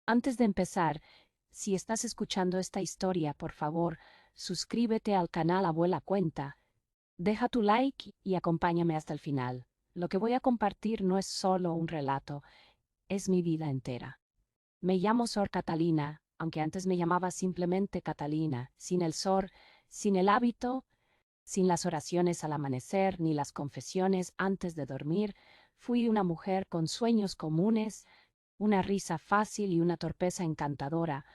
Antes de empezar, si estás escuchando esta historia, por favor, suscríbete al canal Abuela Cuenta. Deja tu like y acompáñame hasta el final. Lo que voy a compartir no es solo un relato, es mi vida entera. Me llamo Sor Catalina, aunque antes me llamaba simplemente Catalina, sin el Sor, sin el hábito, sin las oraciones al amanecer ni las confesiones antes de dormir. Fui una mujer con sueños comunes, una risa fácil y una torpeza encantadora,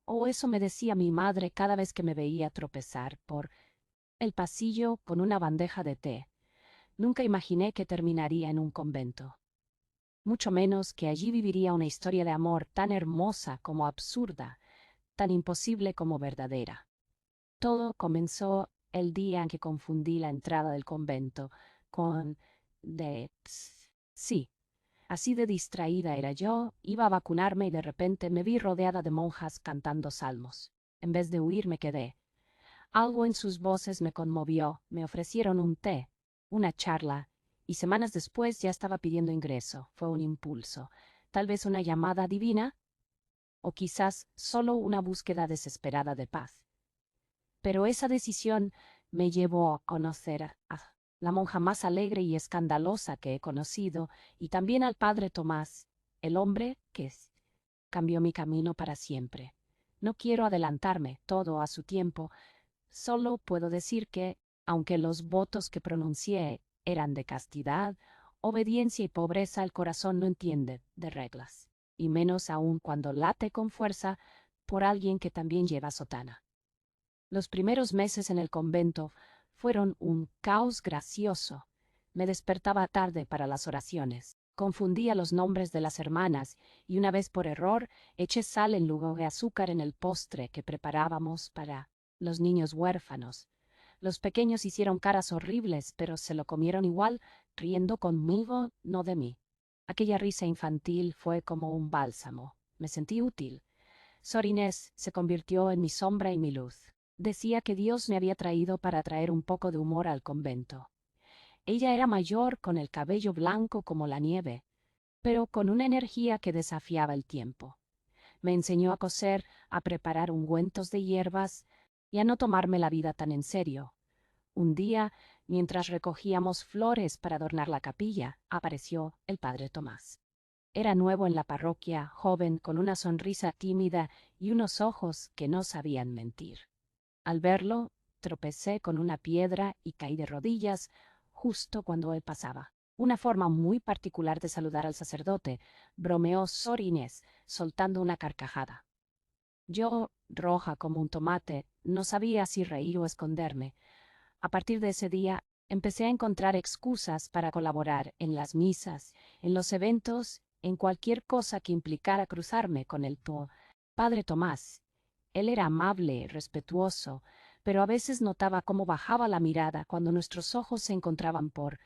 o eso me decía mi madre cada vez que me veía tropezar por el pasillo con una bandeja de té. Nunca imaginé que terminaría en un convento. Mucho menos que allí viviría una historia de amor tan hermosa como absurda, tan imposible como verdadera. Todo comenzó el día en que confundí la entrada del convento con sí, así de distraída era yo, iba a vacunarme y de repente me vi rodeada de monjas cantando salmos. En vez de huir me quedé. Algo en sus voces me conmovió, me ofrecieron un té, una charla, y semanas después ya estaba pidiendo ingreso. Fue un impulso, tal vez una llamada divina, o quizás solo una búsqueda desesperada de paz. Pero esa decisión me llevó a conocer a la monja más alegre y escandalosa que he conocido, y también al padre Tomás, el hombre que cambió mi camino para siempre. No quiero adelantarme, todo a su tiempo. Solo puedo decir que, aunque los votos que pronuncié eran de castidad, obediencia y pobreza, el corazón no entiende de reglas, y menos aún cuando late con fuerza por alguien que también lleva sotana. Los primeros meses en el convento fueron un caos gracioso. Me despertaba tarde para las oraciones. Confundía los nombres de las hermanas y una vez por error eché sal en lugar de azúcar en el postre que preparábamos para los niños huérfanos. Los pequeños hicieron caras horribles, pero se lo comieron igual, riendo conmigo, no de mí. Aquella risa infantil fue como un bálsamo. Me sentí útil. Sor Inés se convirtió en mi sombra y mi luz. Decía que Dios me había traído para traer un poco de humor al convento. Ella era mayor, con el cabello blanco como la nieve, pero con una energía que desafiaba el tiempo. Me enseñó a coser, a preparar ungüentos de hierbas y a no tomarme la vida tan en serio. Un día, mientras recogíamos flores para adornar la capilla, apareció el padre Tomás. Era nuevo en la parroquia, joven, con una sonrisa tímida y unos ojos que no sabían mentir. Al verlo, tropecé con una piedra y caí de rodillas justo cuando él pasaba. Una forma muy particular de saludar al sacerdote, bromeó Sor Inés, soltando una carcajada. Yo, roja como un tomate, no sabía si reír o esconderme. A partir de ese día, empecé a encontrar excusas para colaborar en las misas, en los eventos, en cualquier cosa que implicara cruzarme con el padre Tomás. Él era amable, respetuoso, pero a veces notaba cómo bajaba la mirada cuando nuestros ojos se encontraban por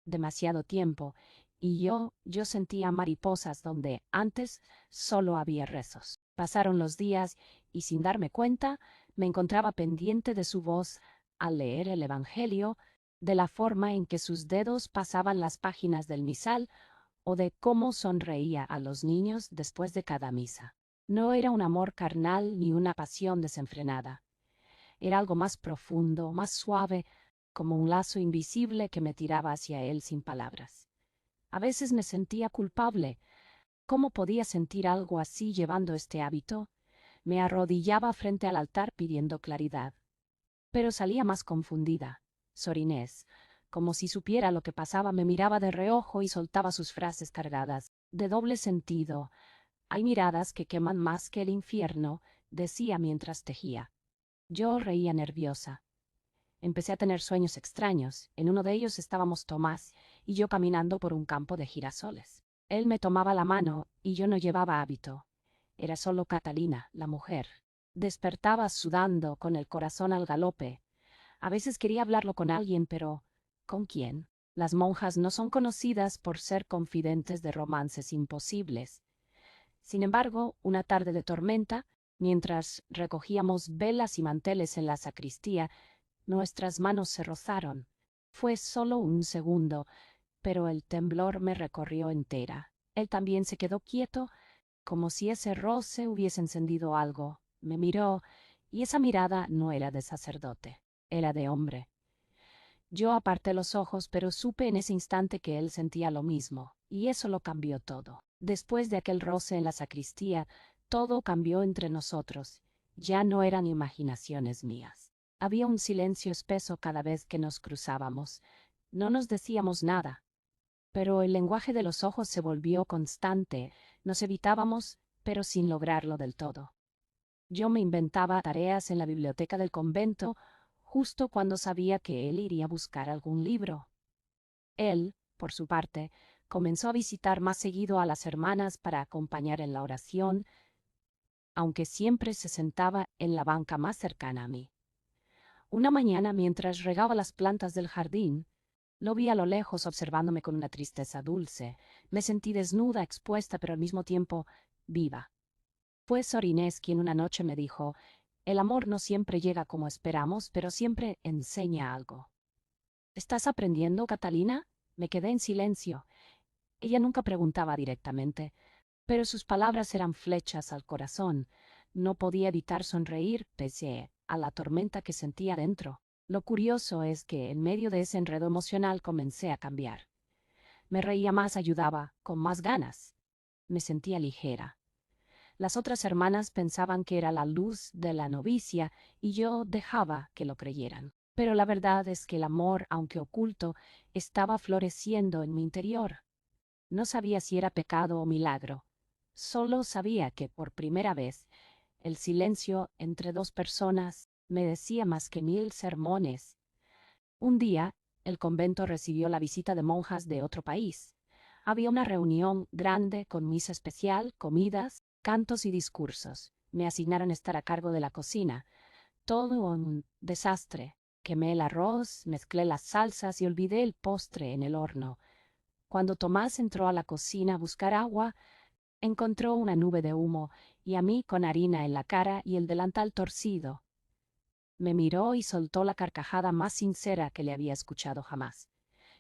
demasiado tiempo, y yo sentía mariposas donde antes solo había rezos. Pasaron los días y sin darme cuenta me encontraba pendiente de su voz al leer el Evangelio, de la forma en que sus dedos pasaban las páginas del misal o de cómo sonreía a los niños después de cada misa. No era un amor carnal ni una pasión desenfrenada. Era algo más profundo, más suave, como un lazo invisible que me tiraba hacia él sin palabras. A veces me sentía culpable. ¿Cómo podía sentir algo así llevando este hábito? Me arrodillaba frente al altar pidiendo claridad. Pero salía más confundida. Sor Inés, como si supiera lo que pasaba, me miraba de reojo y soltaba sus frases cargadas de doble sentido. Hay miradas que queman más que el infierno, decía mientras tejía. Yo reía nerviosa. Empecé a tener sueños extraños. En uno de ellos estábamos Tomás y yo caminando por un campo de girasoles. Él me tomaba la mano y yo no llevaba hábito. Era solo Catalina, la mujer. Despertaba sudando, con el corazón al galope. A veces quería hablarlo con alguien, pero ¿con quién? Las monjas no son conocidas por ser confidentes de romances imposibles. Sin embargo, una tarde de tormenta, mientras recogíamos velas y manteles en la sacristía, nuestras manos se rozaron. Fue solo un segundo, pero el temblor me recorrió entera. Él también se quedó quieto, como si ese roce hubiese encendido algo. Me miró, y esa mirada no era de sacerdote, era de hombre. Yo aparté los ojos, pero supe en ese instante que él sentía lo mismo, y eso lo cambió todo. Después de aquel roce en la sacristía, todo cambió entre nosotros. Ya no eran imaginaciones mías. Había un silencio espeso cada vez que nos cruzábamos. No nos decíamos nada, pero el lenguaje de los ojos se volvió constante. Nos evitábamos, pero sin lograrlo del todo. Yo me inventaba tareas en la biblioteca del convento, justo cuando sabía que él iría a buscar algún libro. Él, por su parte, comenzó a visitar más seguido a las hermanas para acompañar en la oración, aunque siempre se sentaba en la banca más cercana a mí. Una mañana, mientras regaba las plantas del jardín, lo vi a lo lejos observándome con una tristeza dulce. Me sentí desnuda, expuesta, pero al mismo tiempo viva. Fue Sor Inés quien una noche me dijo: el amor no siempre llega como esperamos, pero siempre enseña algo. ¿Estás aprendiendo, Catalina? Me quedé en silencio. Ella nunca preguntaba directamente, pero sus palabras eran flechas al corazón. No podía evitar sonreír pese a la tormenta que sentía dentro. Lo curioso es que en medio de ese enredo emocional comencé a cambiar. Me reía más, ayudaba, con más ganas. Me sentía ligera. Las otras hermanas pensaban que era la luz de la novicia y yo dejaba que lo creyeran. Pero la verdad es que el amor, aunque oculto, estaba floreciendo en mi interior. No sabía si era pecado o milagro. Solo sabía que, por primera vez, el silencio entre dos personas me decía más que 1000 sermones. Un día, el convento recibió la visita de monjas de otro país. Había una reunión grande con misa especial, comidas, cantos y discursos. Me asignaron estar a cargo de la cocina. Todo un desastre. Quemé el arroz, mezclé las salsas y olvidé el postre en el horno. Cuando Tomás entró a la cocina a buscar agua, encontró una nube de humo y a mí con harina en la cara y el delantal torcido. Me miró y soltó la carcajada más sincera que le había escuchado jamás.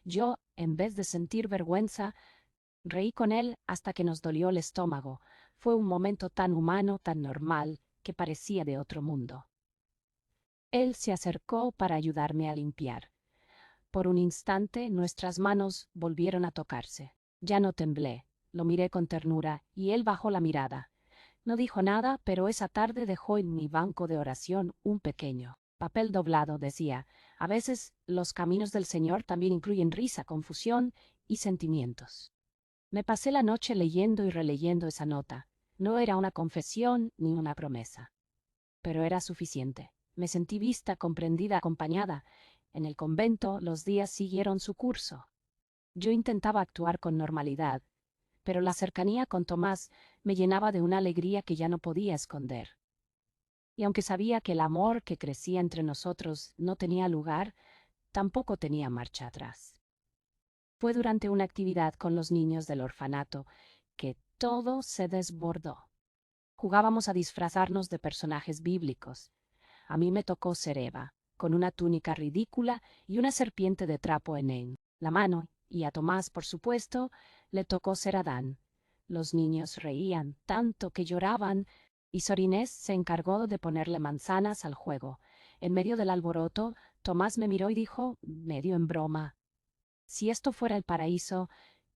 Yo, en vez de sentir vergüenza, reí con él hasta que nos dolió el estómago. Fue un momento tan humano, tan normal, que parecía de otro mundo. Él se acercó para ayudarme a limpiar. Por un instante nuestras manos volvieron a tocarse. Ya no temblé. Lo miré con ternura y él bajó la mirada. No dijo nada, pero esa tarde dejó en mi banco de oración un pequeño papel doblado. Decía: a veces los caminos del Señor también incluyen risa, confusión y sentimientos. Me pasé la noche leyendo y releyendo esa nota. No era una confesión ni una promesa, pero era suficiente. Me sentí vista, comprendida, acompañada. En el convento los días siguieron su curso. Yo intentaba actuar con normalidad, pero la cercanía con Tomás me llenaba de una alegría que ya no podía esconder. Y aunque sabía que el amor que crecía entre nosotros no tenía lugar, tampoco tenía marcha atrás. Fue durante una actividad con los niños del orfanato que todo se desbordó. Jugábamos a disfrazarnos de personajes bíblicos. A mí me tocó ser Eva, con una túnica ridícula y una serpiente de trapo en la mano, y a Tomás, por supuesto, le tocó ser Adán. Los niños reían tanto que lloraban, y Sor Inés se encargó de ponerle manzanas al juego. En medio del alboroto, Tomás me miró y dijo, medio en broma: si esto fuera el paraíso,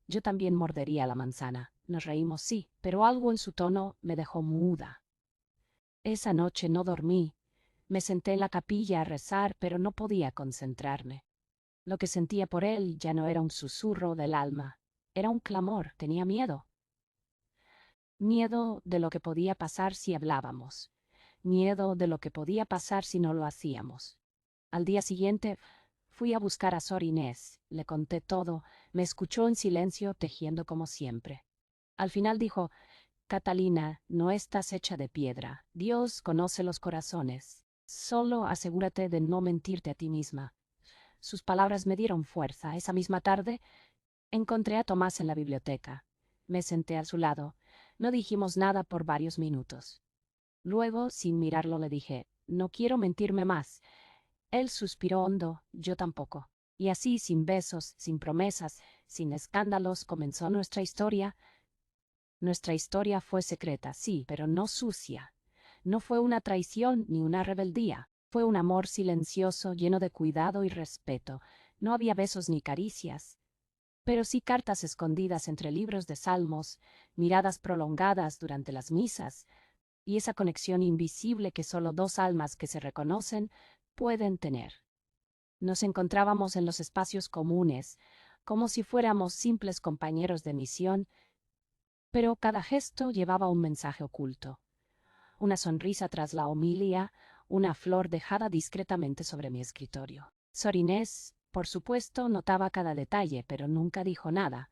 yo también mordería la manzana. Nos reímos, sí, pero algo en su tono me dejó muda. Esa noche no dormí. Me senté en la capilla a rezar, pero no podía concentrarme. Lo que sentía por él ya no era un susurro del alma, era un clamor. Tenía miedo. Miedo de lo que podía pasar si hablábamos. Miedo de lo que podía pasar si no lo hacíamos. Al día siguiente fui a buscar a Sor Inés, le conté todo, me escuchó en silencio, tejiendo como siempre. Al final dijo: Catalina, no estás hecha de piedra. Dios conoce los corazones. Solo asegúrate de no mentirte a ti misma. Sus palabras me dieron fuerza. Esa misma tarde encontré a Tomás en la biblioteca. Me senté a su lado. No dijimos nada por varios minutos. Luego, sin mirarlo, le dije: no quiero mentirme más. Él suspiró hondo, yo tampoco. Y así, sin besos, sin promesas, sin escándalos, comenzó nuestra historia. Nuestra historia fue secreta, sí, pero no sucia. No fue una traición ni una rebeldía. Fue un amor silencioso, lleno de cuidado y respeto. No había besos ni caricias, pero sí cartas escondidas entre libros de salmos, miradas prolongadas durante las misas, y esa conexión invisible que solo dos almas que se reconocen pueden tener. Nos encontrábamos en los espacios comunes, como si fuéramos simples compañeros de misión, pero cada gesto llevaba un mensaje oculto. Una sonrisa tras la homilia, una flor dejada discretamente sobre mi escritorio. Sor Inés, por supuesto, notaba cada detalle, pero nunca dijo nada.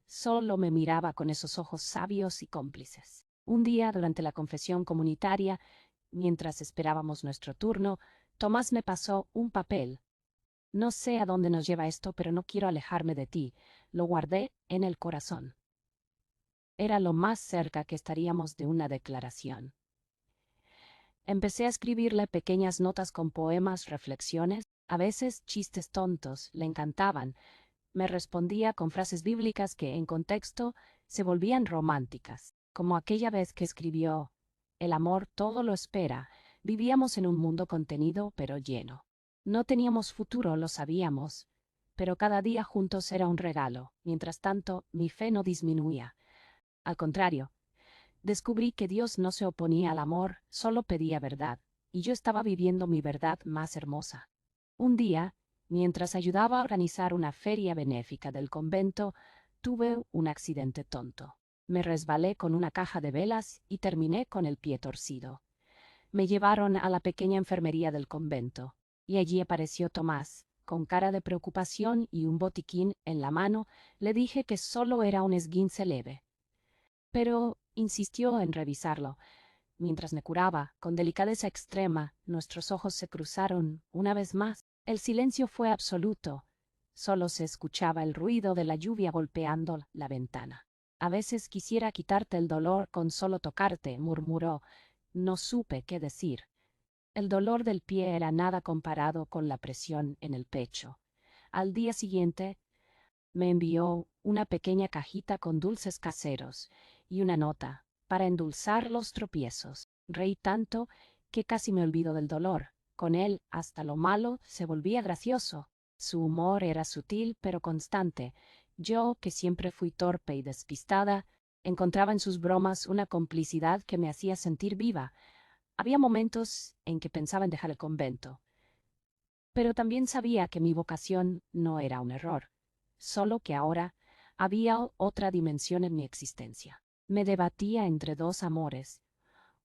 Solo me miraba con esos ojos sabios y cómplices. Un día, durante la confesión comunitaria, mientras esperábamos nuestro turno, Tomás me pasó un papel. No sé a dónde nos lleva esto, pero no quiero alejarme de ti. Lo guardé en el corazón. Era lo más cerca que estaríamos de una declaración. Empecé a escribirle pequeñas notas con poemas, reflexiones, a veces chistes tontos, le encantaban. Me respondía con frases bíblicas que, en contexto, se volvían románticas, como aquella vez que escribió: «El amor todo lo espera». Vivíamos en un mundo contenido, pero lleno. No teníamos futuro, lo sabíamos, pero cada día juntos era un regalo. Mientras tanto, mi fe no disminuía. Al contrario, descubrí que Dios no se oponía al amor, solo pedía verdad, y yo estaba viviendo mi verdad más hermosa. Un día, mientras ayudaba a organizar una feria benéfica del convento, tuve un accidente tonto. Me resbalé con una caja de velas y terminé con el pie torcido. Me llevaron a la pequeña enfermería del convento, y allí apareció Tomás. Con cara de preocupación y un botiquín en la mano, le dije que solo era un esguince leve. Pero insistió en revisarlo. Mientras me curaba, con delicadeza extrema, nuestros ojos se cruzaron una vez más. El silencio fue absoluto. Solo se escuchaba el ruido de la lluvia golpeando la ventana. «A veces quisiera quitarte el dolor con solo tocarte», murmuró. No supe qué decir. El dolor del pie era nada comparado con la presión en el pecho. Al día siguiente, me envió una pequeña cajita con dulces caseros y una nota para endulzar los tropiezos. Reí tanto que casi me olvido del dolor. Con él, hasta lo malo se volvía gracioso. Su humor era sutil pero constante. Yo, que siempre fui torpe y despistada, encontraba en sus bromas una complicidad que me hacía sentir viva. Había momentos en que pensaba en dejar el convento, pero también sabía que mi vocación no era un error, solo que ahora había otra dimensión en mi existencia. Me debatía entre dos amores,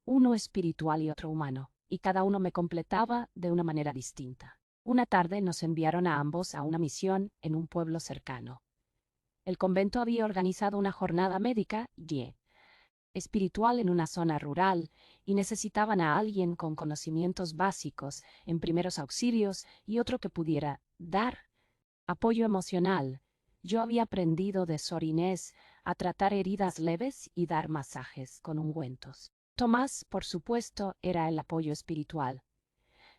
uno espiritual y otro humano, y cada uno me completaba de una manera distinta. Una tarde nos enviaron a ambos a una misión en un pueblo cercano. El convento había organizado una jornada médica y espiritual en una zona rural, y necesitaban a alguien con conocimientos básicos en primeros auxilios y otro que pudiera dar apoyo emocional. Yo había aprendido de Sor Inés a tratar heridas leves y dar masajes con ungüentos. Tomás, por supuesto, era el apoyo espiritual.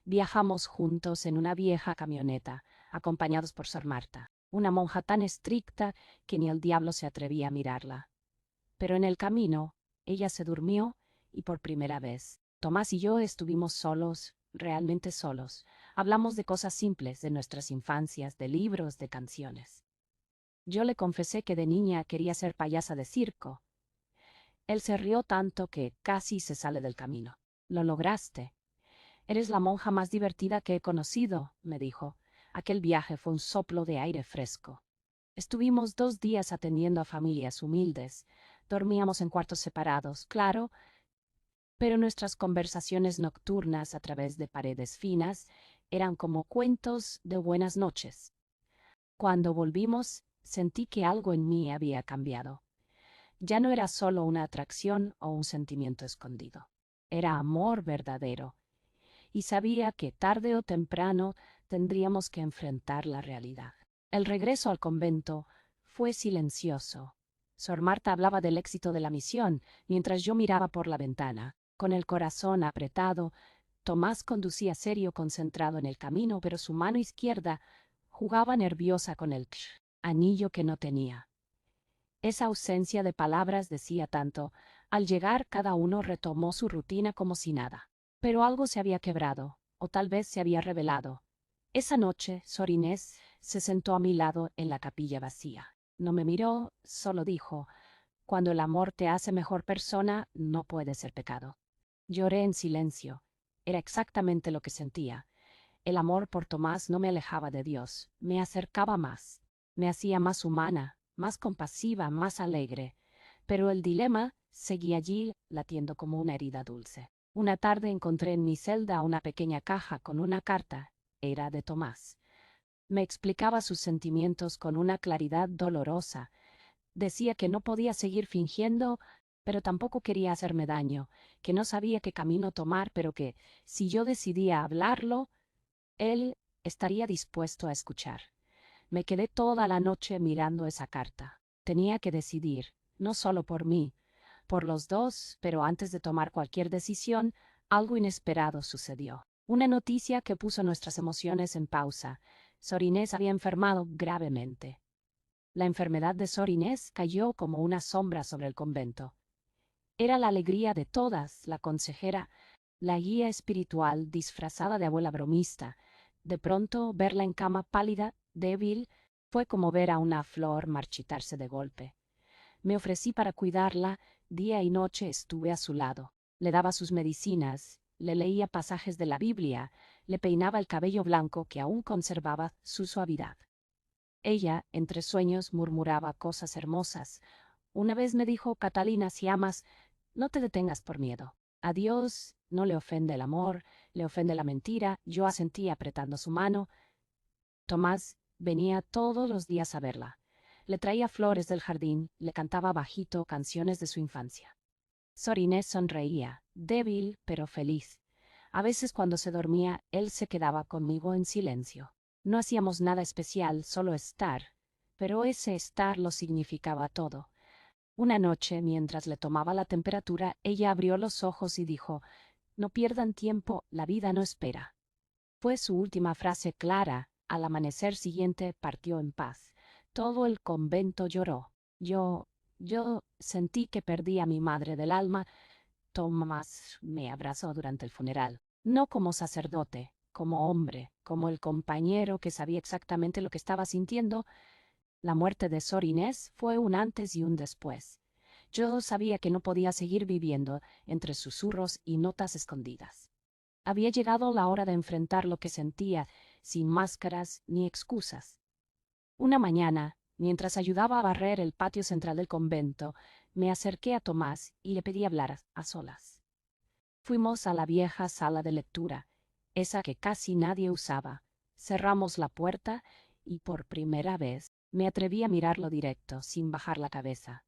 Viajamos juntos en una vieja camioneta, acompañados por Sor Marta, una monja tan estricta que ni el diablo se atrevía a mirarla. Pero en el camino, ella se durmió y por primera vez, Tomás y yo estuvimos solos, realmente solos. Hablamos de cosas simples, de nuestras infancias, de libros, de canciones. Yo le confesé que de niña quería ser payasa de circo. Él se rió tanto que casi se sale del camino. «Lo lograste. Eres la monja más divertida que he conocido», me dijo. Aquel viaje fue un soplo de aire fresco. Estuvimos 2 días atendiendo a familias humildes. Dormíamos en cuartos separados, claro, pero nuestras conversaciones nocturnas a través de paredes finas eran como cuentos de buenas noches. Cuando volvimos, sentí que algo en mí había cambiado. Ya no era solo una atracción o un sentimiento escondido. Era amor verdadero, y sabía que tarde o temprano tendríamos que enfrentar la realidad. El regreso al convento fue silencioso. Sor Marta hablaba del éxito de la misión, mientras yo miraba por la ventana. Con el corazón apretado, Tomás conducía serio, concentrado en el camino, pero su mano izquierda jugaba nerviosa con el anillo que no tenía. Esa ausencia de palabras decía tanto. Al llegar, cada uno retomó su rutina como si nada. Pero algo se había quebrado, o tal vez se había revelado. Esa noche, Sor Inés se sentó a mi lado en la capilla vacía. No me miró, solo dijo: cuando el amor te hace mejor persona, no puede ser pecado. Lloré en silencio. Era exactamente lo que sentía. El amor por Tomás no me alejaba de Dios, me acercaba más, me hacía más humana, más compasiva, más alegre. Pero el dilema seguía allí, latiendo como una herida dulce. Una tarde encontré en mi celda una pequeña caja con una carta. Era de Tomás. Me explicaba sus sentimientos con una claridad dolorosa. Decía que no podía seguir fingiendo, pero tampoco quería hacerme daño, que no sabía qué camino tomar, pero que, si yo decidía hablarlo, él estaría dispuesto a escuchar. Me quedé toda la noche mirando esa carta. Tenía que decidir, no solo por mí, por los dos, pero antes de tomar cualquier decisión, algo inesperado sucedió. Una noticia que puso nuestras emociones en pausa. Sor Inés había enfermado gravemente. La enfermedad de Sor Inés cayó como una sombra sobre el convento. Era la alegría de todas, la consejera, la guía espiritual disfrazada de abuela bromista. De pronto, verla en cama pálida, débil, fue como ver a una flor marchitarse de golpe. Me ofrecí para cuidarla, día y noche estuve a su lado. Le daba sus medicinas, le leía pasajes de la Biblia, le peinaba el cabello blanco que aún conservaba su suavidad. Ella, entre sueños, murmuraba cosas hermosas. Una vez me dijo: Catalina, si amas, no te detengas por miedo. A Dios no le ofende el amor, le ofende la mentira. Yo asentí apretando su mano. Tomás venía todos los días a verla. Le traía flores del jardín, le cantaba bajito canciones de su infancia. Sor Inés sonreía, débil pero feliz. A veces cuando se dormía, él se quedaba conmigo en silencio. No hacíamos nada especial, solo estar, pero ese estar lo significaba todo. Una noche, mientras le tomaba la temperatura, ella abrió los ojos y dijo: no pierdan tiempo, la vida no espera. Fue su última frase clara. Al amanecer siguiente partió en paz. Todo el convento lloró. Yo sentí que perdí a mi madre del alma. Tomás me abrazó durante el funeral, no como sacerdote, como hombre, como el compañero que sabía exactamente lo que estaba sintiendo. La muerte de Sor Inés fue un antes y un después. Yo sabía que no podía seguir viviendo entre susurros y notas escondidas. Había llegado la hora de enfrentar lo que sentía, sin máscaras ni excusas. Una mañana, mientras ayudaba a barrer el patio central del convento, me acerqué a Tomás y le pedí hablar a solas. Fuimos a la vieja sala de lectura, esa que casi nadie usaba. Cerramos la puerta y por primera vez me atreví a mirarlo directo, sin bajar la cabeza.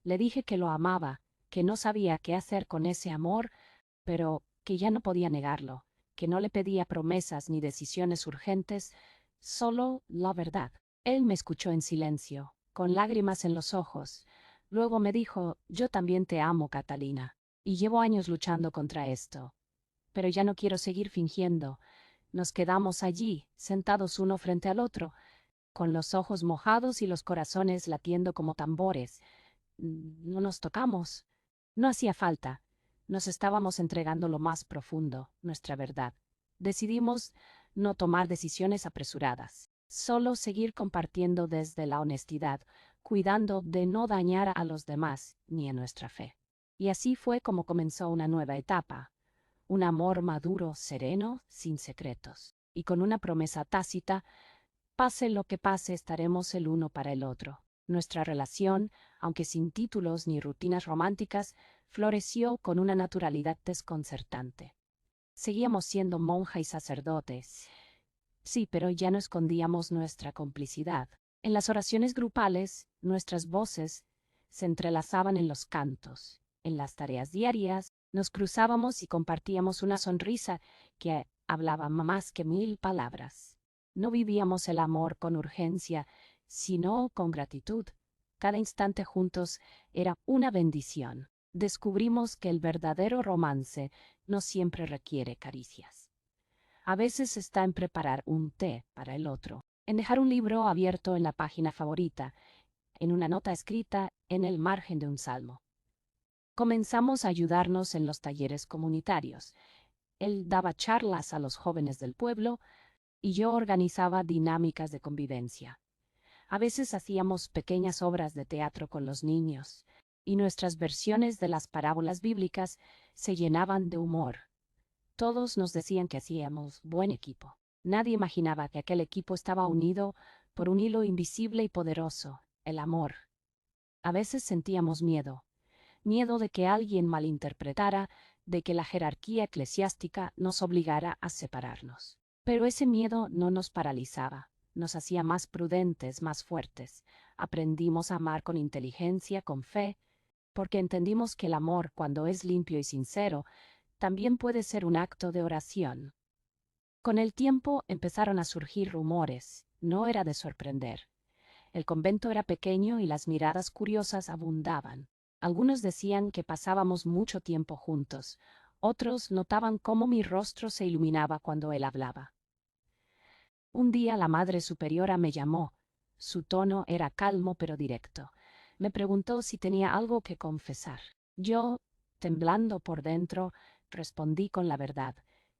Le dije que lo amaba, que no sabía qué hacer con ese amor, pero que ya no podía negarlo, que no le pedía promesas ni decisiones urgentes, solo la verdad. Él me escuchó en silencio, con lágrimas en los ojos. Luego me dijo: yo también te amo, Catalina, y llevo años luchando contra esto. Pero ya no quiero seguir fingiendo. Nos quedamos allí, sentados uno frente al otro, con los ojos mojados y los corazones latiendo como tambores. No nos tocamos. No hacía falta. Nos estábamos entregando lo más profundo, nuestra verdad. Decidimos no tomar decisiones apresuradas, solo seguir compartiendo desde la honestidad, cuidando de no dañar a los demás ni a nuestra fe. Y así fue como comenzó una nueva etapa, un amor maduro, sereno, sin secretos, y con una promesa tácita: pase lo que pase, estaremos el uno para el otro. Nuestra relación, aunque sin títulos ni rutinas románticas, floreció con una naturalidad desconcertante. Seguíamos siendo monja y sacerdotes. Sí, pero ya no escondíamos nuestra complicidad. En las oraciones grupales, nuestras voces se entrelazaban en los cantos. En las tareas diarias, nos cruzábamos y compartíamos una sonrisa que hablaba más que 1000 palabras. No vivíamos el amor con urgencia, sino con gratitud. Cada instante juntos era una bendición. Descubrimos que el verdadero romance no siempre requiere caricias. A veces está en preparar un té para el otro, en dejar un libro abierto en la página favorita, en una nota escrita en el margen de un salmo. Comenzamos a ayudarnos en los talleres comunitarios. Él daba charlas a los jóvenes del pueblo y yo organizaba dinámicas de convivencia. A veces hacíamos pequeñas obras de teatro con los niños, y nuestras versiones de las parábolas bíblicas se llenaban de humor. Todos nos decían que hacíamos buen equipo. Nadie imaginaba que aquel equipo estaba unido por un hilo invisible y poderoso, el amor. A veces sentíamos miedo de que alguien malinterpretara, de que la jerarquía eclesiástica nos obligara a separarnos. Pero ese miedo no nos paralizaba, nos hacía más prudentes, más fuertes. Aprendimos a amar con inteligencia, con fe, porque entendimos que el amor, cuando es limpio y sincero, también puede ser un acto de oración. Con el tiempo empezaron a surgir rumores, no era de sorprender. El convento era pequeño y las miradas curiosas abundaban. Algunos decían que pasábamos mucho tiempo juntos, otros notaban cómo mi rostro se iluminaba cuando él hablaba. Un día la Madre Superiora me llamó. Su tono era calmo pero directo. Me preguntó si tenía algo que confesar. Yo, temblando por dentro, respondí con la verdad.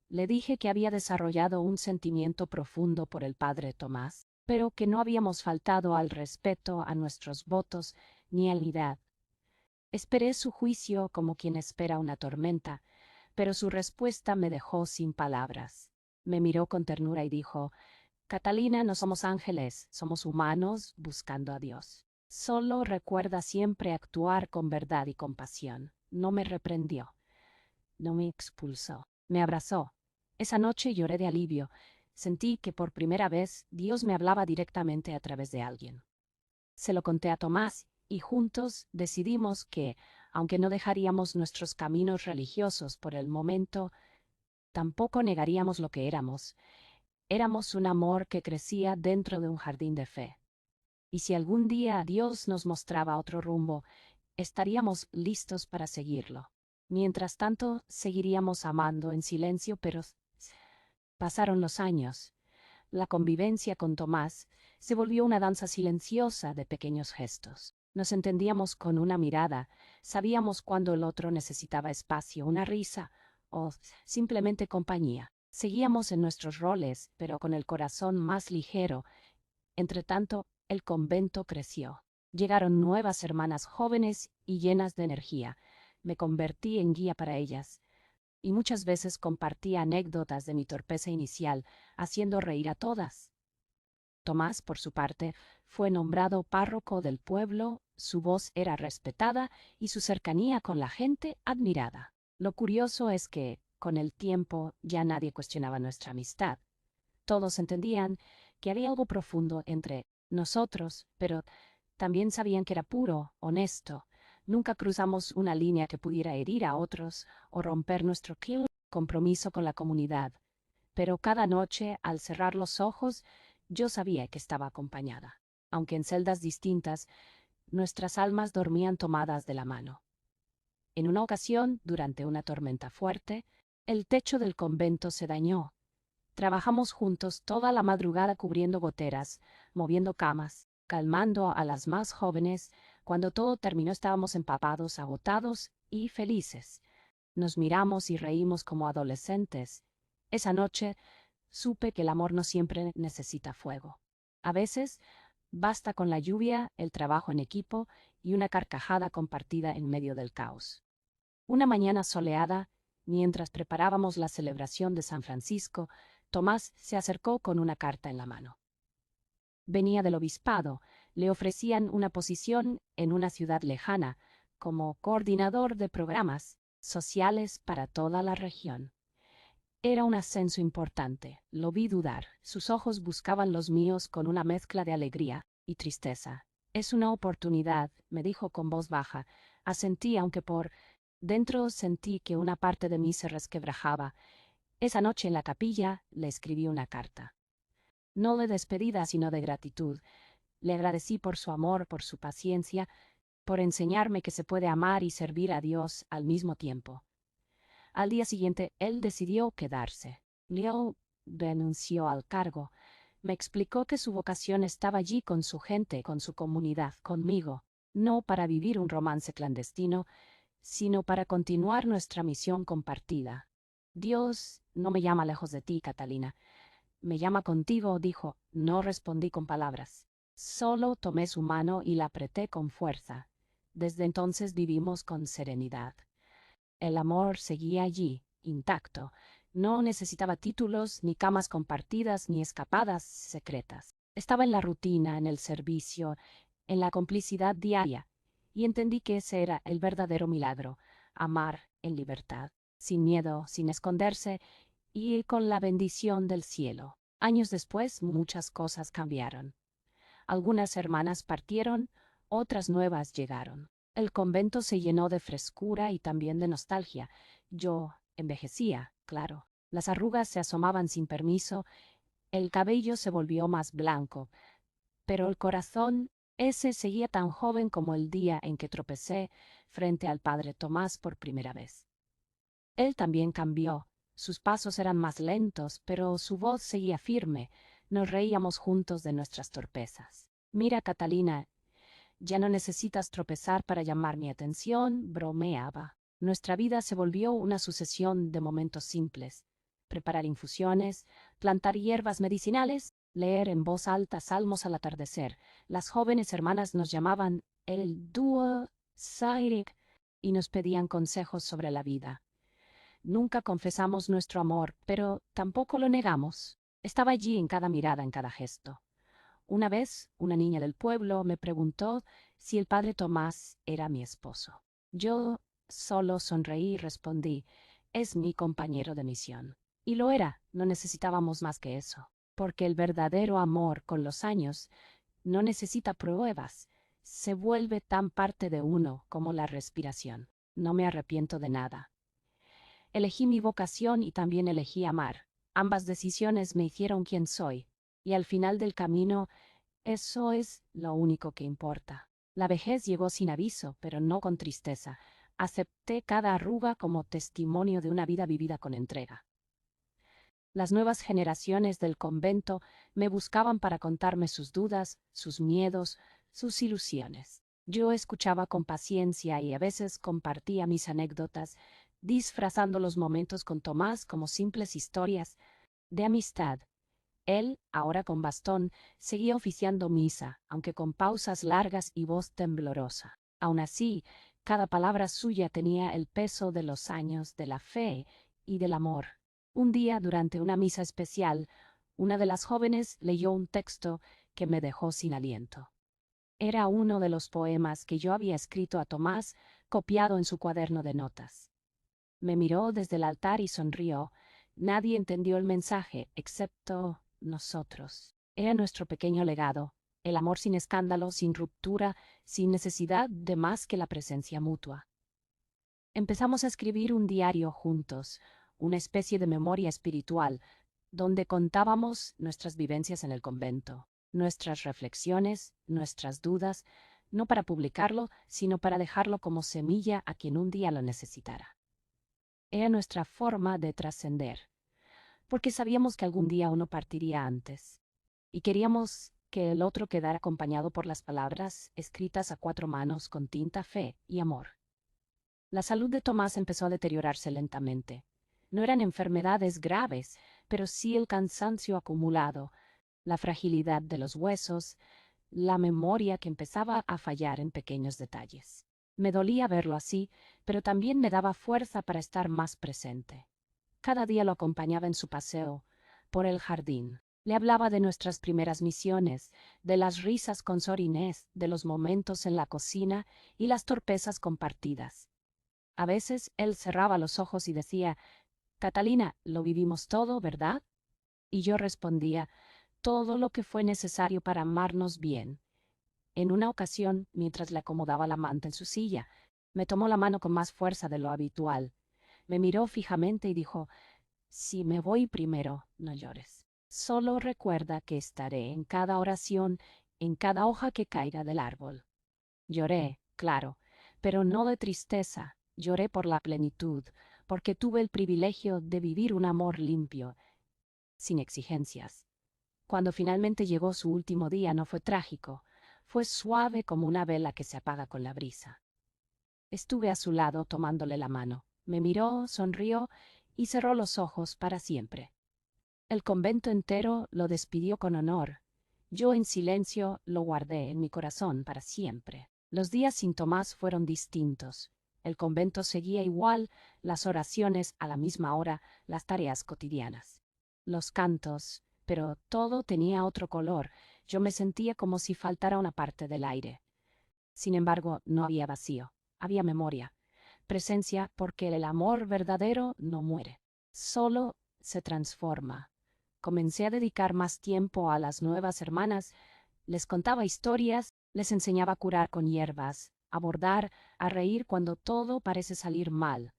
Le dije que había desarrollado un sentimiento profundo por el padre Tomás, pero que no habíamos faltado al respeto, a nuestros votos, ni a la unidad. Esperé su juicio como quien espera una tormenta, pero su respuesta me dejó sin palabras. Me miró con ternura y dijo: Catalina, no somos ángeles, somos humanos buscando a Dios. Solo recuerda siempre actuar con verdad y compasión. No me reprendió, no me expulsó, me abrazó. Esa noche lloré de alivio. Sentí que por primera vez Dios me hablaba directamente a través de alguien. Se lo conté a Tomás, y juntos decidimos que, aunque no dejaríamos nuestros caminos religiosos por el momento, tampoco negaríamos lo que éramos. Éramos un amor que crecía dentro de un jardín de fe. Y si algún día Dios nos mostraba otro rumbo, estaríamos listos para seguirlo. Mientras tanto, seguiríamos amando en silencio, pero pasaron los años. La convivencia con Tomás se volvió una danza silenciosa de pequeños gestos. Nos entendíamos con una mirada, sabíamos cuando el otro necesitaba espacio, una risa o simplemente compañía. Seguíamos en nuestros roles, pero con el corazón más ligero. Entretanto, el convento creció. Llegaron nuevas hermanas jóvenes y llenas de energía. Me convertí en guía para ellas, y muchas veces compartía anécdotas de mi torpeza inicial, haciendo reír a todas. Tomás, por su parte, fue nombrado párroco del pueblo, su voz era respetada y su cercanía con la gente admirada. Lo curioso es que, con el tiempo, ya nadie cuestionaba nuestra amistad. Todos entendían que había algo profundo entre nosotros, pero también sabían que era puro, honesto. Nunca cruzamos una línea que pudiera herir a otros o romper nuestro compromiso con la comunidad. Pero cada noche, al cerrar los ojos, yo sabía que estaba acompañada. Aunque en celdas distintas, nuestras almas dormían tomadas de la mano. En una ocasión, durante una tormenta fuerte, el techo del convento se dañó. Trabajamos juntos toda la madrugada cubriendo goteras, moviendo camas, calmando a las más jóvenes. Cuando todo terminó estábamos empapados, agotados y felices. Nos miramos y reímos como adolescentes. Esa noche supe que el amor no siempre necesita fuego. A veces basta con la lluvia, el trabajo en equipo y una carcajada compartida en medio del caos. Una mañana soleada, mientras preparábamos la celebración de San Francisco, Tomás se acercó con una carta en la mano. Venía del obispado, le ofrecían una posición en una ciudad lejana, como coordinador de programas sociales para toda la región. Era un ascenso importante, lo vi dudar. Sus ojos buscaban los míos con una mezcla de alegría y tristeza. Es una oportunidad, me dijo con voz baja. Asentí, aunque por dentro sentí que una parte de mí se resquebrajaba. Esa noche en la capilla le escribí una carta. No de despedida, sino de gratitud. Le agradecí por su amor, por su paciencia, por enseñarme que se puede amar y servir a Dios al mismo tiempo. Al día siguiente, él decidió quedarse. Leo renunció al cargo. Me explicó que su vocación estaba allí con su gente, con su comunidad, conmigo, no para vivir un romance clandestino, sino para continuar nuestra misión compartida. Dios no me llama lejos de ti, Catalina. Me llama contigo, dijo. No respondí con palabras. Solo tomé su mano y la apreté con fuerza. Desde entonces vivimos con serenidad. El amor seguía allí, intacto. No necesitaba títulos, ni camas compartidas, ni escapadas secretas. Estaba en la rutina, en el servicio, en la complicidad diaria, y entendí que ese era el verdadero milagro, amar en libertad, sin miedo, sin esconderse, y con la bendición del cielo. Años después, muchas cosas cambiaron. Algunas hermanas partieron, otras nuevas llegaron. El convento se llenó de frescura y también de nostalgia. Yo envejecía, claro. Las arrugas se asomaban sin permiso, el cabello se volvió más blanco, pero el corazón, ese seguía tan joven como el día en que tropecé frente al padre Tomás por primera vez. Él también cambió. Sus pasos eran más lentos, pero su voz seguía firme. Nos reíamos juntos de nuestras torpezas. Mira, Catalina, ya no necesitas tropezar para llamar mi atención, bromeaba. Nuestra vida se volvió una sucesión de momentos simples. Preparar infusiones, plantar hierbas medicinales, leer en voz alta salmos al atardecer. Las jóvenes hermanas nos llamaban el dúo Sairik y nos pedían consejos sobre la vida. Nunca confesamos nuestro amor, pero tampoco lo negamos. Estaba allí en cada mirada, en cada gesto. Una vez, una niña del pueblo me preguntó si el padre Tomás era mi esposo. Yo solo sonreí y respondí, es mi compañero de misión. Y lo era, no necesitábamos más que eso, porque el verdadero amor con los años no necesita pruebas, se vuelve tan parte de uno como la respiración. No me arrepiento de nada. Elegí mi vocación y también elegí amar. Ambas decisiones me hicieron quien soy, y al final del camino, eso es lo único que importa. La vejez llegó sin aviso, pero no con tristeza. Acepté cada arruga como testimonio de una vida vivida con entrega. Las nuevas generaciones del convento me buscaban para contarme sus dudas, sus miedos, sus ilusiones. Yo escuchaba con paciencia y a veces compartía mis anécdotas, disfrazando los momentos con Tomás como simples historias de amistad. Él, ahora con bastón, seguía oficiando misa, aunque con pausas largas y voz temblorosa. Aun así, cada palabra suya tenía el peso de los años de la fe y del amor. Un día, durante una misa especial, una de las jóvenes leyó un texto que me dejó sin aliento. Era uno de los poemas que yo había escrito a Tomás, copiado en su cuaderno de notas. Me miró desde el altar y sonrió. Nadie entendió el mensaje, excepto nosotros. Era nuestro pequeño legado, el amor sin escándalo, sin ruptura, sin necesidad de más que la presencia mutua. Empezamos a escribir un diario juntos, una especie de memoria espiritual, donde contábamos nuestras vivencias en el convento, nuestras reflexiones, nuestras dudas, no para publicarlo, sino para dejarlo como semilla a quien un día lo necesitara. Era nuestra forma de trascender, porque sabíamos que algún día uno partiría antes, y queríamos que el otro quedara acompañado por las palabras escritas a cuatro manos con tinta, fe y amor. La salud de Tomás empezó a deteriorarse lentamente. No eran enfermedades graves, pero sí el cansancio acumulado, la fragilidad de los huesos, la memoria que empezaba a fallar en pequeños detalles. Me dolía verlo así, pero también me daba fuerza para estar más presente. Cada día lo acompañaba en su paseo por el jardín. Le hablaba de nuestras primeras misiones, de las risas con Sor Inés, de los momentos en la cocina y las torpezas compartidas. A veces él cerraba los ojos y decía, Catalina, lo vivimos todo, ¿verdad? Y yo respondía, todo lo que fue necesario para amarnos bien. En una ocasión, mientras le acomodaba la manta en su silla, me tomó la mano con más fuerza de lo habitual. Me miró fijamente y dijo, si me voy primero, no llores. Solo recuerda que estaré en cada oración, en cada hoja que caiga del árbol. Lloré, claro, pero no de tristeza. Lloré por la plenitud, porque tuve el privilegio de vivir un amor limpio, sin exigencias. Cuando finalmente llegó su último día no fue trágico, fue suave como una vela que se apaga con la brisa. Estuve a su lado tomándole la mano. Me miró, sonrió y cerró los ojos para siempre. El convento entero lo despidió con honor. Yo en silencio lo guardé en mi corazón para siempre. Los días sin Tomás fueron distintos. El convento seguía igual, las oraciones a la misma hora, las tareas cotidianas. Los cantos, pero todo tenía otro color. Yo me sentía como si faltara una parte del aire. Sin embargo, no había vacío, había memoria, presencia, porque el amor verdadero no muere, solo se transforma. Comencé a dedicar más tiempo a las nuevas hermanas, les contaba historias, les enseñaba a curar con hierbas, a bordar, a reír cuando todo parece salir mal.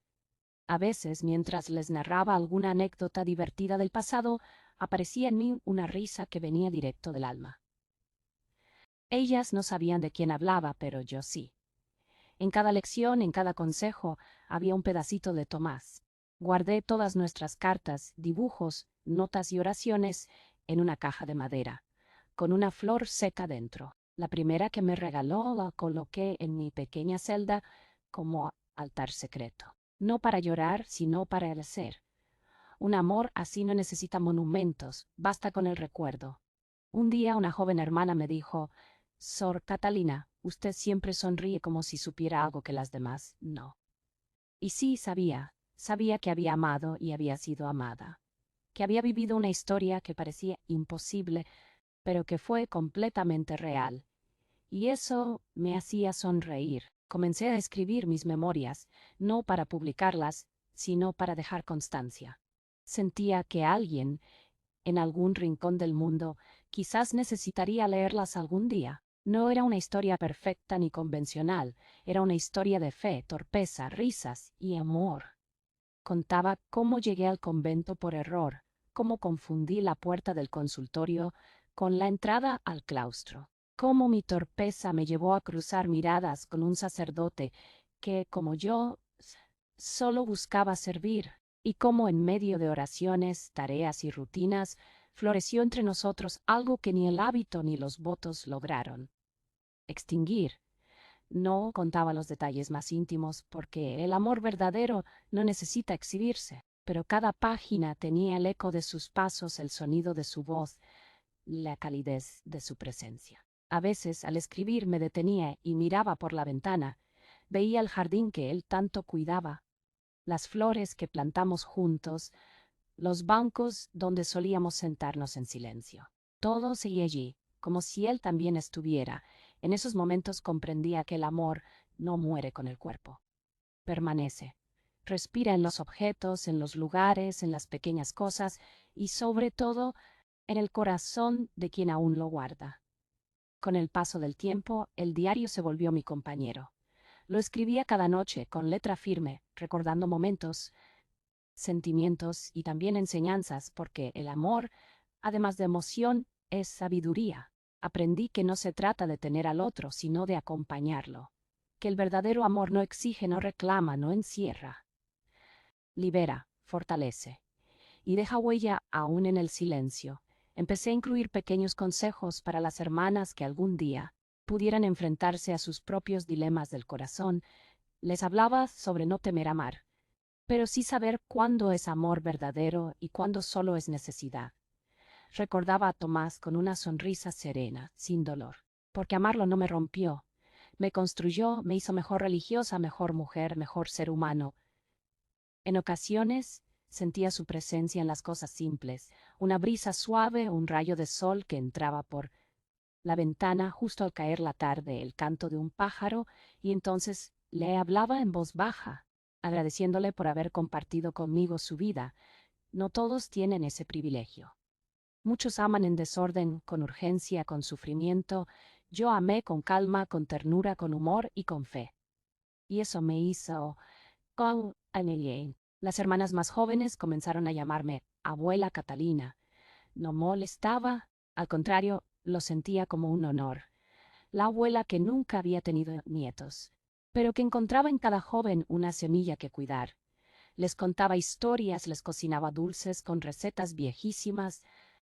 A veces, mientras les narraba alguna anécdota divertida del pasado, aparecía en mí una risa que venía directo del alma. Ellas no sabían de quién hablaba, pero yo sí. En cada lección, en cada consejo, había un pedacito de Tomás. Guardé todas nuestras cartas, dibujos, notas y oraciones en una caja de madera, con una flor seca dentro. La primera que me regaló la coloqué en mi pequeña celda como altar secreto. No para llorar, sino para el ser. Un amor así no necesita monumentos, basta con el recuerdo. Un día una joven hermana me dijo: Sor Catalina, usted siempre sonríe como si supiera algo que las demás no. Y sí, sabía que había amado y había sido amada, que había vivido una historia que parecía imposible, pero que fue completamente real. Y eso me hacía sonreír. Comencé a escribir mis memorias, no para publicarlas, sino para dejar constancia. Sentía que alguien, en algún rincón del mundo, quizás necesitaría leerlas algún día. No era una historia perfecta ni convencional, era una historia de fe, torpeza, risas y amor. Contaba cómo llegué al convento por error, cómo confundí la puerta del consultorio con la entrada al claustro, cómo mi torpeza me llevó a cruzar miradas con un sacerdote que, como yo, solo buscaba servir, y cómo en medio de oraciones, tareas y rutinas, floreció entre nosotros algo que ni el hábito ni los votos lograron extinguir. No contaba los detalles más íntimos porque el amor verdadero no necesita exhibirse, pero cada página tenía el eco de sus pasos, el sonido de su voz, la calidez de su presencia. A veces, al escribir, me detenía y miraba por la ventana. Veía el jardín que él tanto cuidaba, las flores que plantamos juntos, los bancos donde solíamos sentarnos en silencio. Todo seguía allí, como si él también estuviera. En esos momentos comprendía que el amor no muere con el cuerpo. Permanece. Respira en los objetos, en los lugares, en las pequeñas cosas y sobre todo en el corazón de quien aún lo guarda. Con el paso del tiempo, el diario se volvió mi compañero. Lo escribía cada noche con letra firme, recordando momentos, sentimientos y también enseñanzas, porque el amor, además de emoción, es sabiduría. Aprendí que no se trata de tener al otro, sino de acompañarlo, que el verdadero amor no exige, no reclama, no encierra. Libera, fortalece y deja huella aún en el silencio. Empecé a incluir pequeños consejos para las hermanas que algún día pudieran enfrentarse a sus propios dilemas del corazón. Les hablaba sobre no temer amar, pero sí saber cuándo es amor verdadero y cuándo solo es necesidad. Recordaba a Tomás con una sonrisa serena, sin dolor, porque amarlo no me rompió, me construyó, me hizo mejor religiosa, mejor mujer, mejor ser humano. En ocasiones sentía su presencia en las cosas simples, una brisa suave, un rayo de sol que entraba por la ventana justo al caer la tarde, el canto de un pájaro, y entonces le hablaba en voz baja, agradeciéndole por haber compartido conmigo su vida. No todos tienen ese privilegio. Muchos aman en desorden, con urgencia, con sufrimiento. Yo amé con calma, con ternura, con humor y con fe. Y eso me hizo con Amelie. Las hermanas más jóvenes comenzaron a llamarme Abuela Catalina. No molestaba, al contrario, lo sentía como un honor. La abuela que nunca había tenido nietos, pero que encontraba en cada joven una semilla que cuidar. Les contaba historias, les cocinaba dulces con recetas viejísimas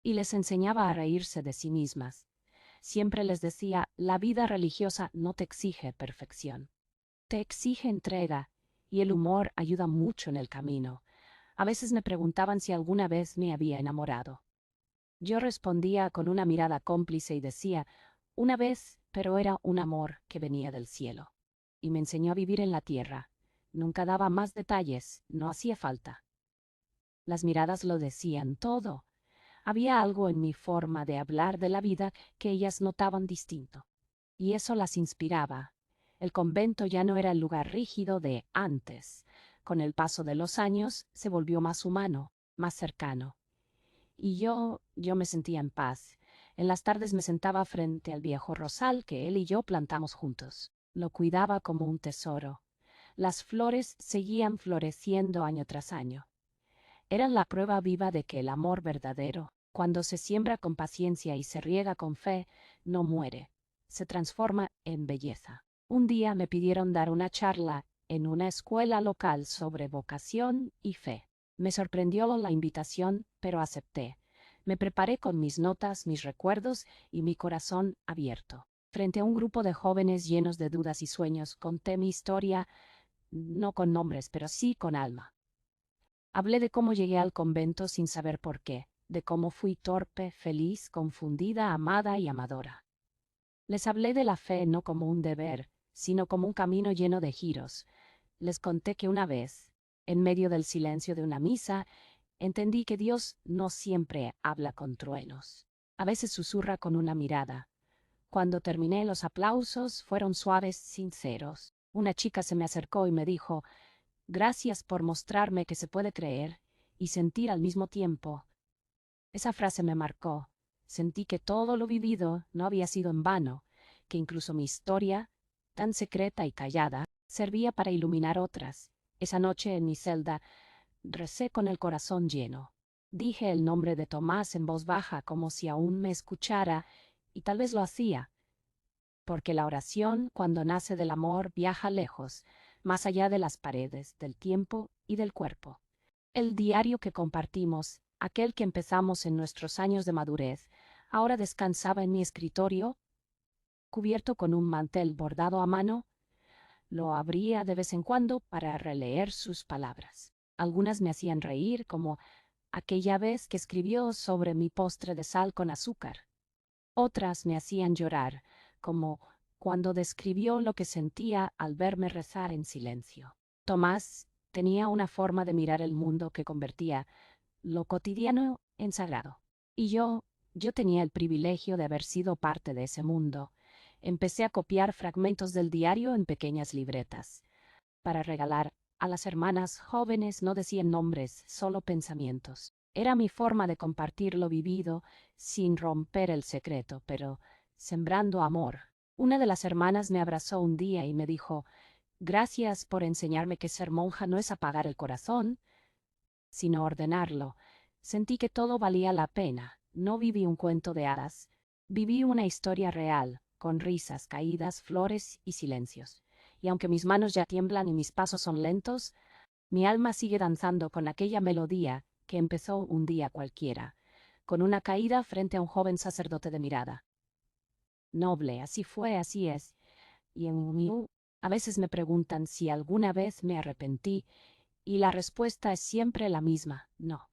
y les enseñaba a reírse de sí mismas. Siempre les decía, la vida religiosa no te exige perfección, te exige entrega, y el humor ayuda mucho en el camino. A veces me preguntaban si alguna vez me había enamorado. Yo respondía con una mirada cómplice y decía, una vez, pero era un amor que venía del cielo. Y me enseñó a vivir en la tierra. Nunca daba más detalles, no hacía falta. Las miradas lo decían todo. Había algo en mi forma de hablar de la vida que ellas notaban distinto. Y eso las inspiraba. El convento ya no era el lugar rígido de antes. Con el paso de los años se volvió más humano, más cercano. Y yo me sentía en paz. En las tardes me sentaba frente al viejo rosal que él y yo plantamos juntos. Lo cuidaba como un tesoro. Las flores seguían floreciendo año tras año. Eran la prueba viva de que el amor verdadero, cuando se siembra con paciencia y se riega con fe, no muere, se transforma en belleza. Un día me pidieron dar una charla en una escuela local sobre vocación y fe. Me sorprendió la invitación, pero acepté. Me preparé con mis notas, mis recuerdos y mi corazón abierto. Frente a un grupo de jóvenes llenos de dudas y sueños, conté mi historia, no con nombres, pero sí con alma. Hablé de cómo llegué al convento sin saber por qué, de cómo fui torpe, feliz, confundida, amada y amadora. Les hablé de la fe no como un deber, sino como un camino lleno de giros. Les conté que una vez, en medio del silencio de una misa, entendí que Dios no siempre habla con truenos. A veces susurra con una mirada. Cuando terminé, los aplausos fueron suaves, sinceros. Una chica se me acercó y me dijo, gracias por mostrarme que se puede creer y sentir al mismo tiempo. Esa frase me marcó. Sentí que todo lo vivido no había sido en vano, que incluso mi historia, tan secreta y callada, servía para iluminar otras. Esa noche en mi celda, recé con el corazón lleno. Dije el nombre de Tomás en voz baja como si aún me escuchara, y tal vez lo hacía, porque la oración, cuando nace del amor, viaja lejos, más allá de las paredes, del tiempo y del cuerpo. El diario que compartimos, aquel que empezamos en nuestros años de madurez, ahora descansaba en mi escritorio, cubierto con un mantel bordado a mano. Lo abría de vez en cuando para releer sus palabras. Algunas me hacían reír, como aquella vez que escribió sobre mi postre de sal con azúcar. Otras me hacían llorar, como cuando describió lo que sentía al verme rezar en silencio. Tomás tenía una forma de mirar el mundo que convertía lo cotidiano en sagrado. Y yo tenía el privilegio de haber sido parte de ese mundo. Empecé a copiar fragmentos del diario en pequeñas libretas. Para regalar a las hermanas jóvenes no decían nombres, solo pensamientos. Era mi forma de compartir lo vivido sin romper el secreto, pero sembrando amor. Una de las hermanas me abrazó un día y me dijo, gracias por enseñarme que ser monja no es apagar el corazón, sino ordenarlo. Sentí que todo valía la pena. No viví un cuento de hadas. Viví una historia real, con risas, caídas, flores y silencios. Y aunque mis manos ya tiemblan y mis pasos son lentos, mi alma sigue danzando con aquella melodía que empezó un día cualquiera, con una caída frente a un joven sacerdote de mirada noble. Así fue, así es. Y en mí, a veces me preguntan si alguna vez me arrepentí, y la respuesta es siempre la misma, no.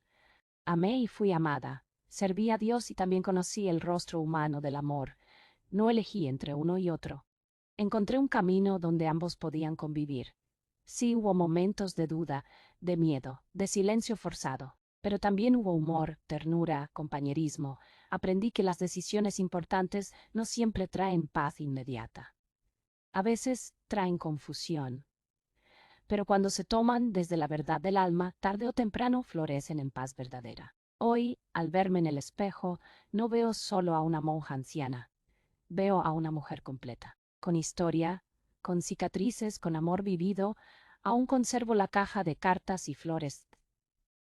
Amé y fui amada. Serví a Dios y también conocí el rostro humano del amor. No elegí entre uno y otro. Encontré un camino donde ambos podían convivir. Sí hubo momentos de duda, de miedo, de silencio forzado, pero también hubo humor, ternura, compañerismo. Aprendí que las decisiones importantes no siempre traen paz inmediata. A veces traen confusión, pero cuando se toman desde la verdad del alma, tarde o temprano florecen en paz verdadera. Hoy, al verme en el espejo, no veo solo a una monja anciana, veo a una mujer completa, con historia, con cicatrices, con amor vivido. Aún conservo la caja de cartas y flores,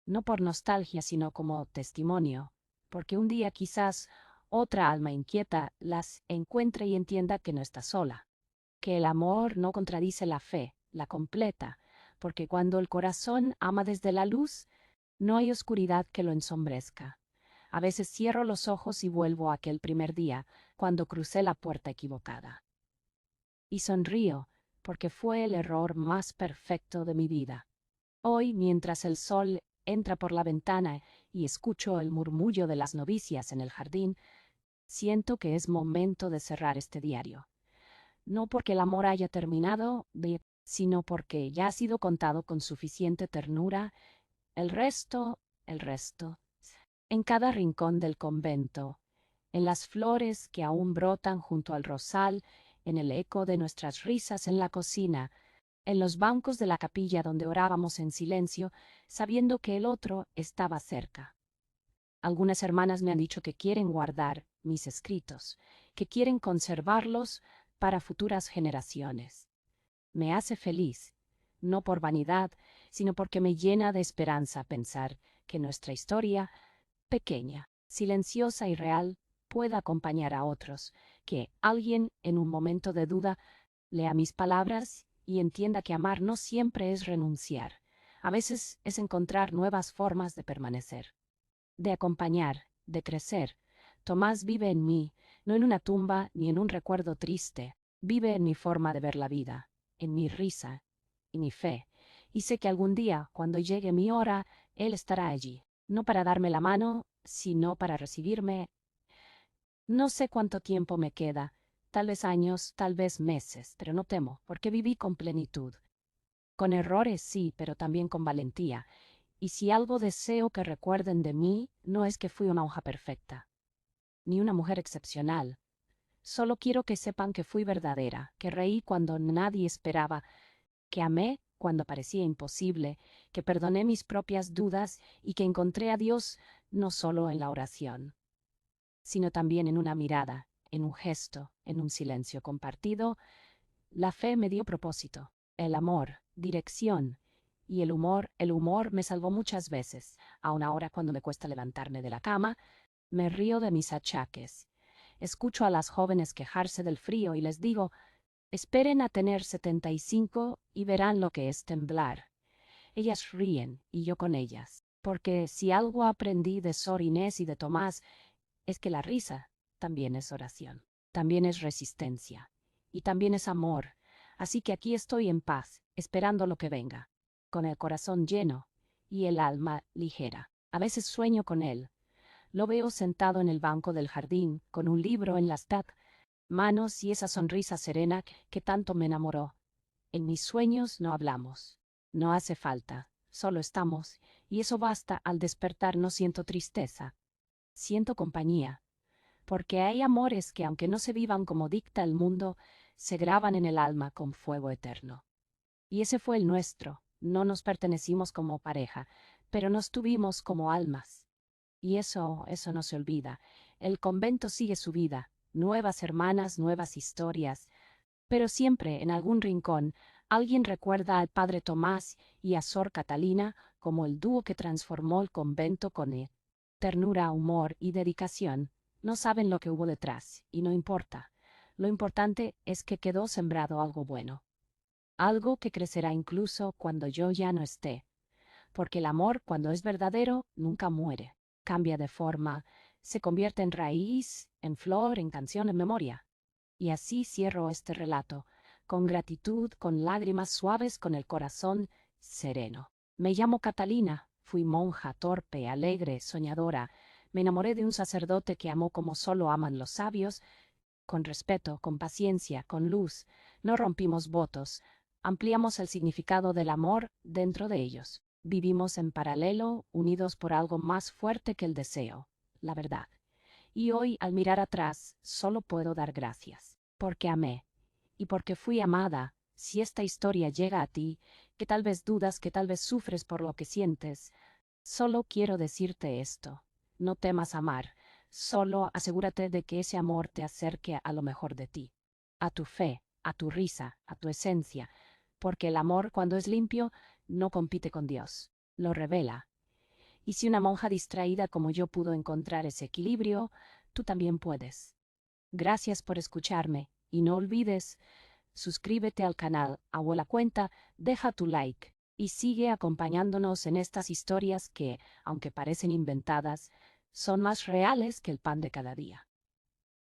no por nostalgia, sino como testimonio, porque un día quizás otra alma inquieta las encuentre y entienda que no está sola, que el amor no contradice la fe, la completa, porque cuando el corazón ama desde la luz, no hay oscuridad que lo ensombrezca. A veces cierro los ojos y vuelvo a aquel primer día, cuando crucé la puerta equivocada. Y sonrío, porque fue el error más perfecto de mi vida. Hoy, mientras el sol entra por la ventana y escucho el murmullo de las novicias en el jardín, siento que es momento de cerrar este diario. No porque el amor haya terminado, sino porque ya ha sido contado con suficiente ternura. El resto, el resto. En cada rincón del convento, en las flores que aún brotan junto al rosal, en el eco de nuestras risas en la cocina, en los bancos de la capilla donde orábamos en silencio, sabiendo que el otro estaba cerca. Algunas hermanas me han dicho que quieren guardar mis escritos, que quieren conservarlos para futuras generaciones. Me hace feliz, no por vanidad, sino porque me llena de esperanza pensar que nuestra historia, pequeña, silenciosa y real, pueda acompañar a otros, que alguien en un momento de duda lea mis palabras y entienda que amar no siempre es renunciar. A veces es encontrar nuevas formas de permanecer, de acompañar, de crecer. Tomás vive en mí, no en una tumba ni en un recuerdo triste. Vive en mi forma de ver la vida, en mi risa y mi fe. Y sé que algún día, cuando llegue mi hora, él estará allí, no para darme la mano, sino para recibirme. No sé cuánto tiempo me queda, tal vez años, tal vez meses, pero no temo, porque viví con plenitud. Con errores sí, pero también con valentía. Y si algo deseo que recuerden de mí, no es que fui una hoja perfecta, ni una mujer excepcional. Solo quiero que sepan que fui verdadera, que reí cuando nadie esperaba, que amé cuando parecía imposible, que perdoné mis propias dudas y que encontré a Dios no solo en la oración, sino también en una mirada, en un gesto, en un silencio compartido. La fe me dio propósito, el amor, dirección, y el humor me salvó muchas veces. Aun ahora cuando me cuesta levantarme de la cama, me río de mis achaques. Escucho a las jóvenes quejarse del frío y les digo, esperen a tener 75 y verán lo que es temblar. Ellas ríen y yo con ellas, porque si algo aprendí de Sor Inés y de Tomás es que la risa también es oración, también es resistencia y también es amor. Así que aquí estoy en paz, esperando lo que venga, con el corazón lleno y el alma ligera. A veces sueño con él. Lo veo sentado en el banco del jardín, con un libro en las manos y esa sonrisa serena que tanto me enamoró. En mis sueños no hablamos. No hace falta. Solo estamos, y eso basta. Al despertar no siento tristeza. Siento compañía. Porque hay amores que, aunque no se vivan como dicta el mundo, se graban en el alma con fuego eterno. Y ese fue el nuestro. No nos pertenecimos como pareja, pero nos tuvimos como almas. Y eso no se olvida. El convento sigue su vida, nuevas hermanas, nuevas historias, pero siempre en algún rincón alguien recuerda al padre Tomás y a Sor Catalina como el dúo que transformó el convento con ternura, humor y dedicación. No saben lo que hubo detrás, y no importa. Lo importante es que quedó sembrado algo bueno, algo que crecerá incluso cuando yo ya no esté, porque el amor, cuando es verdadero, nunca muere. Cambia de forma, se convierte en raíz, en flor, en canción, en memoria. Y así cierro este relato, con gratitud, con lágrimas suaves, con el corazón sereno. Me llamo Catalina, fui monja, torpe, alegre, soñadora. Me enamoré de un sacerdote que amó como solo aman los sabios, con respeto, con paciencia, con luz. No rompimos votos, ampliamos el significado del amor dentro de ellos. Vivimos en paralelo, unidos por algo más fuerte que el deseo, la verdad. Y hoy, al mirar atrás, solo puedo dar gracias, porque amé, y porque fui amada. Si esta historia llega a ti, que tal vez dudas, que tal vez sufres por lo que sientes, solo quiero decirte esto: no temas amar, solo asegúrate de que ese amor te acerque a lo mejor de ti, a tu fe, a tu risa, a tu esencia, porque el amor, cuando es limpio, no compite con Dios, lo revela. Y si una monja distraída como yo pudo encontrar ese equilibrio, tú también puedes. Gracias por escucharme, y no olvides, suscríbete al canal, Abuela Cuenta, deja tu like, y sigue acompañándonos en estas historias que, aunque parecen inventadas, son más reales que el pan de cada día.